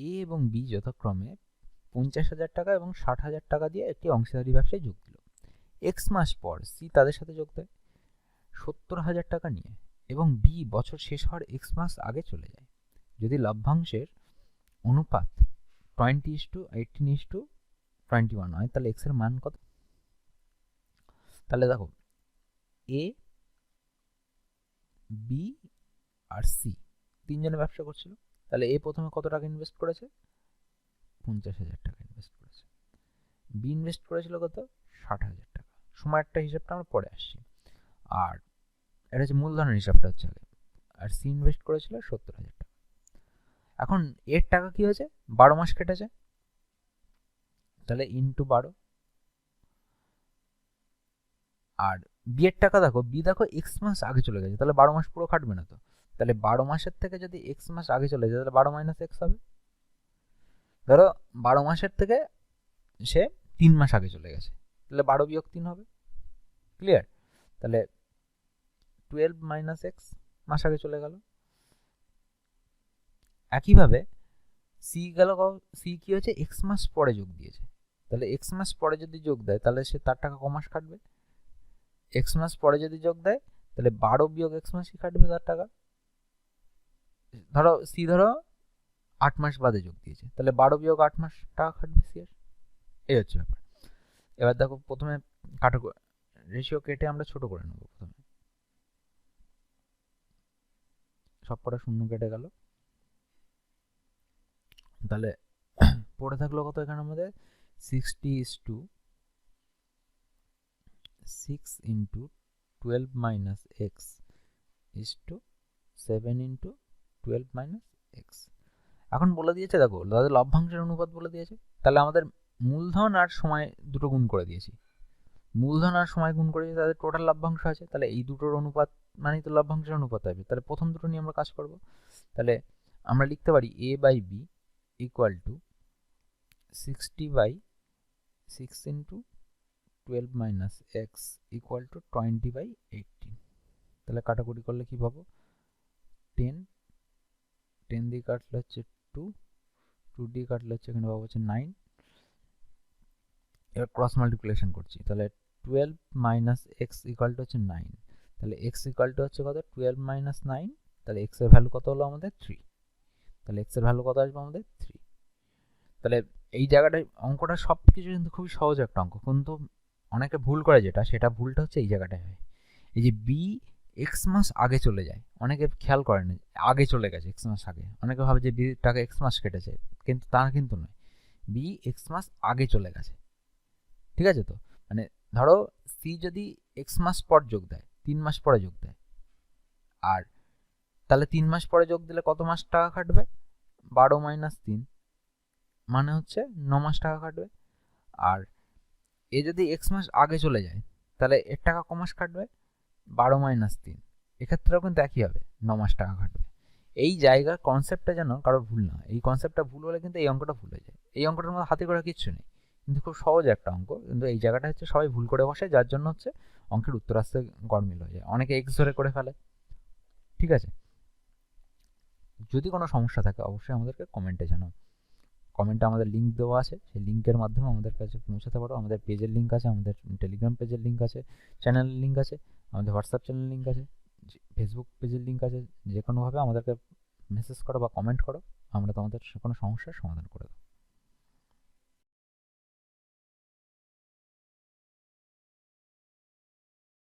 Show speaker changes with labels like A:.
A: এ এবং বি যথাক্রমে 50,000 টাকা এবং 60,000 টাকা দিয়ে একটি অংশীদারি ব্যবসায় যোগ দিল। এক্স মাস পর সি তাদের সাথে যোগ দেয় 70,000 টাকা নিয়ে এবং বি বছর শেষ হওয়ার এক্স মাস আগে চলে যায়। যদি লভ্যাংশের অনুপাত 20:18:21 হয় তাহলে এক্স এর মান কত? তাহলে দেখো এ, বি আর সি তিনজনে ব্যবসা করছিল। তাহলে এ প্রথমে কত টাকা ইনভেস্ট করেছে? 50,000 টাকা ইনভেস্ট করেছে। বি ইনভেস্ট করেছিল কত? 60,000 টাকা। সময়েরটা হিসাবটা আমরা পরে আসছি। আর এটা হচ্ছে মূলধনের হিসাবটা হচ্ছে আগে। আর সি ইনভেস্ট করেছিল 70,000 টাকা। এখন এর টাকা কি হয়েছে? 12 মাস কেটেছে, তাহলে ইন্টু 12। আর বি এর টাকা দেখো, বি দেখো এক্স মাস আগে চলে গেছে, তাহলে 12 মাস পুরো খাটবে না তো। তাহলে 12 মাসের থেকে যদি এক্স মাস আগে চলে যায় তাহলে 12 মাইনাস এক্স হবে। ধরো 12 মাসের থেকে সে 3 মাস আগে চলে গেছে, তাহলে 12 বিয়োগ 3 হবে। ক্লিয়ার? তাহলে 12 মাইনাস এক্স মাস আগে চলে গেল। একইভাবে সি গেল, সি কি হয়েছে? এক্স মাস পরে যোগ দিয়েছে। তাহলে এক্স মাস পরে যদি যোগ দেয় তাহলে সে তার টাকা কমাস কাটবে। এক্স মাস পরে যদি যোগ দেয় তাহলে 12 বিয়োগ এক্স মাসই কাটবে তার টাকা। ধরো সি 8 মাস বাদে যোগ দিয়েছে, তাহলে 12 বিয়োগ 8 মাস টাকা কাটবে সি এর। এই হচ্ছে ব্যাপার। এবার দেখো প্রথমে কাটো, রেশিও কেটে আমরা ছোট করে নেব। প্রথমে সব কটা শূন্য কেটে গেল, তাহলে পড়ে থাকলো কত এখানে আমাদের? 60:6 into 12 minus x is to 7 into 12 minus x. এখন বলে দিয়েছে, দেখো তাদের লভ্যাংশের অনুপাত বলে দিয়েছে। তাহলে আমাদের মূলধন আর সময় দুটো গুণ করে দিয়েছি। মূলধন আর সময় গুণ করে তাদের টোটাল লভ্যাংশ আছে, তাহলে এই দুটোর অনুপাত মানেই তো লভ্যাংশের অনুপাত হবে। তাহলে প্রথম দুটো নিয়ে আমরা কাজ করব। তাহলে আমরা লিখতে পারি a by b equal to 60/6 into 12 minus x equal to 20/18। তাহলে কাটাকুটি করলে কি পাবো? 10 10 দিয়ে কাটলে হচ্ছে 2 2 দিয়ে কাটলে হচ্ছে এখানে পাবো হচ্ছে 9। এবার ক্রস মাল্টিপ্লিকেশন করছি, তাহলে 12 মাইনাস এক্স ইকুয়াল টু হচ্ছে 9। তাহলে এক্স ইকুয়াল টু হচ্ছে কত? 12 মাইনাস 9। তাহলে এক্স এর ভ্যালু কত হলো আমাদের? 3। তাহলে এক্স এর ভ্যালু কত আসবে আমাদের? 3। তাহলে এই জায়গাটায় অঙ্কটা সব কিছু কিন্তু খুবই সহজ একটা অঙ্ক, কিন্তু অনেকে ভুল করে যেটা, সেটা ভুলটা হচ্ছে এই জায়গাটায় হয়। এই যে বি এক্স মাস আগে চলে যায়, অনেকে খেয়াল করে না আগে চলে গেছে এক্স মাস আগে, অনেকে ভাবে যে বি টাকা এক্স মাস কেটেছে, কিন্তু তা কিন্তু নয়, বি এক্স মাস আগে চলে গেছে। ঠিক আছে? তো মানে ধরো সি যদি এক্স মাস পর যোগ দেয়, 3 মাস পরে যোগ দেয়, আর তাহলে 3 মাস পরে যোগ দিলে কত মাস টাকা কাটবে? 12 মাইনাস 3 মানে হচ্ছে 9 মাস টাকা কাটবে। আর এ যদি এক্স মাস আগে চলে যায় তাহলে এর টাকা ক মাস কাটবে? 12 মাইনাস 3। এক্ষেত্রেও কিন্তু একই হবে, 9 মাস টাকা কাটবে। এই জায়গার কনসেপ্টটা যেন কারো ভুল না হয়, এই কনসেপ্টটা ভুল হলে কিন্তু এই অঙ্কটা ভুল হয়ে যায়। এই অঙ্কটার মধ্যে হাতে করা কিচ্ছু নেই, কিন্তু খুব সহজ একটা অঙ্ক, কিন্তু এই জায়গাটা হচ্ছে সবাই ভুল করে বসে, যার জন্য হচ্ছে অঙ্কের উত্তর আসতে গড়মিল হয়ে যায়, অনেকে এক্স ধরে করে ফেলে। ঠিক আছে? যদি কোনো সমস্যা থাকে অবশ্যই আমাদেরকে কমেন্টে জানাও। কমেন্টে আমাদের লিঙ্ক দেওয়া আছে, সেই লিঙ্কের মাধ্যমে আমাদের কাছে পৌঁছাতে পারো। আমাদের পেজের লিঙ্ক আছে, আমাদের টেলিগ্রাম পেজের লিঙ্ক আছে, চ্যানেলের লিঙ্ক আছে, আমাদের হোয়াটসঅ্যাপ চ্যানেলের লিঙ্ক আছে, ফেসবুক পেজের লিঙ্ক আছে। যে কোনোভাবে আমাদেরকে মেসেজ করো বা কমেন্ট করো, আমরা তোমাদের কোনো সমস্যার সমাধান করে দেবো।